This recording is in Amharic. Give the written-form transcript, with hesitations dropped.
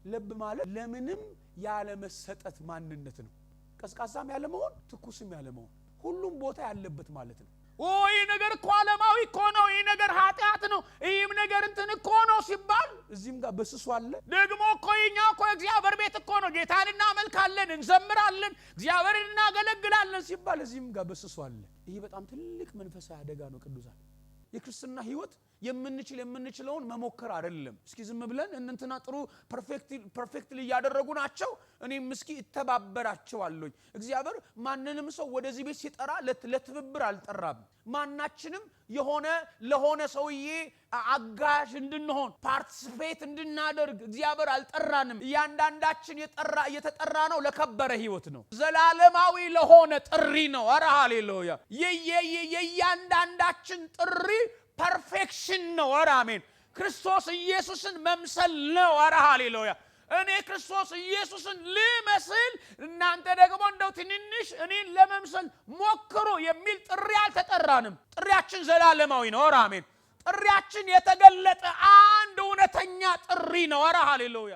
ልብ ማለት ለምንም ያለ መሰጠት ማንነት ነው። ቀስቃሳም ያለ መሆን ትኩስም ያለ መሆን ሁሉም ቦታ ያለበት ማለት ነው። ይህ ነገር እኮ ዓለማዊ እኮ ነው፣ ይህ ነገር ኃጢአት ነው፣ ይህም ነገር እንትን እኮ ነው ሲባል እዚህም ጋር በስሱ አለ። ደግሞ እኮ የኛ እኮ እግዚአብሔር ቤት እኮ ነው፣ ጌታን እናመልካለን፣ እንዘምራለን፣ እግዚአብሔርን እናገለግላለን ሲባል እዚህም ጋር በስሱ አለ። ይህ በጣም ትልቅ መንፈሳዊ አደጋ ነው። ቅዱሳን የክርስትና ህይወት የምንችለውን መሞከር አይደለም። እስኪ ዝም ብለን እንንተና ጥሩ ፐርፌክትሊ ያደረጉ ናቸው እኔም እስኪ እተባበራቸዋለሁ። እግዚአብሔር ማንንም ሰው ወደዚህ ቤት ሲጠራ ለትብብር አልጠራም። ማናችንም ለሆነ ሰውዬ አጋዥ እንድንሆን ፓርቲሲፔት እንድናደርግ እግዚአብሔር አልጠራንም። እያንዳንዳችን የተጠራ ነው ለከበረ ህይወት ነው፣ ዘላለማዊ ለሆነ ጥሪ ነው። አረ ሃሌሉያ! የእያንዳንዳችን ጥሪ ፐርፌክሽን ነው። አረ አሜን! ክርስቶስ ኢየሱስን መምሰል ነው። አረ ሃሌሉያ! እኔ ክርስቶስ ኢየሱስን ልመስል እናንተ ደግሞ እንደው ትንንሽ እኔን ለመምሰል ሞክሩ የሚል ጥሪ አልተጠራንም። ጥሪያችን ዘላለማዊ ነው። አረ አሜን! ጥሪያችን የተገለጠ አንድ እውነተኛ ጥሪ ነው። አረ ሃሌሉያ!